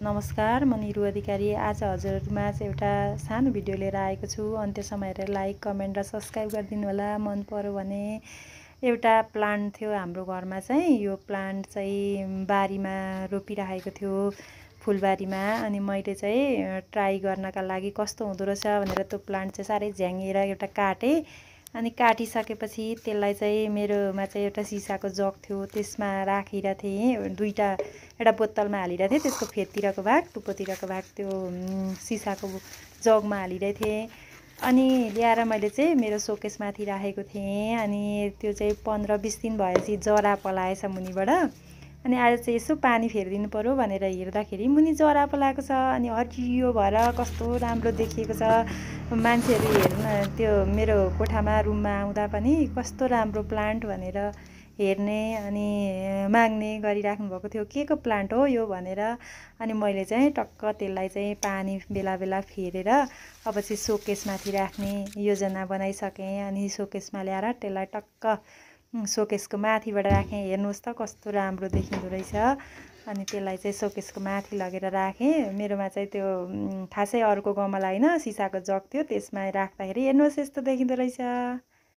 नमस्कार, म निरु अधिकारी। आज हजुरमा चाहिँ एउटा सानो भिडियो लिएर आएको छु। अन्त्यसम्म हेरेर लाइक, कमेन्ट र सब्सक्राइब गरिदिनु होला। मन पर्यो भने एउटा प्लान्ट थियो हाम्रो घरमा चाहिँ। यो प्लान्ट चाहिँ बारीमा रोपिराखेको थियो, फुलबारीमा। अनि मैले चाहिँ ट्राई गर्नका लागि कस्तो हुँदो रहेछ भनेर त्यो प्लान्ट चाहिँ साह्रै झ्याङेर एउटा काटेँ। अनि काटिसकेपछि त्यसलाई चाहिँ मेरोमा चाहिँ एउटा सिसाको जग थियो, त्यसमा राखिरहेको थिएँ। एउटा बोतलमा हालिरहेको थिएँ, त्यसको फेदतिरको भाग, टुप्पोतिरको भाग त्यो सिसाको जगमा हालिरहेको थिएँ। अनि ल्याएर मैले चाहिँ मेरो सोकेसमाथि राखेको थिएँ। अनि त्यो चाहिँ 15-20 दिन भएपछि जरा पलाएछ मुनिबाट। अनि आज चाहिँ यसो पानी फेरिदिनु पऱ्यो भनेर हेर्दाखेरि मुनि जरा पलाएको छ। अनि हरियो भएर कस्तो राम्रो देखिएको छ। मान्छेहरू हेर्न त्यो मेरो कोठामा रुममा आउँदा पनि कस्तो राम्रो प्लान्ट भनेर हेर्ने अनि माग्ने गरिराख्नु भएको थियो, के को प्लान्ट हो यो भनेर। अनि मैले चाहिँ टक्क त्यसलाई चाहिँ पानी बेला बेला फेरेर अब चाहिँ सोकेसमाथि राख्ने योजना बनाइसकेँ। अनि सोकेसमा ल्याएर त्यसलाई टक्क सोकेसको माथिबाट राखेँ। हेर्नुहोस् त कस्तो राम्रो देखिँदो रहेछ। अनि त्यसलाई चाहिँ सोकेसको माथि लगेर राखेँ। मेरोमा चाहिँ त्यो खासै अर्को गमला होइन, सिसाको जग थियो, त्यसमा राख्दाखेरि हेर्नुहोस् यस्तो देखिँदो रहेछ।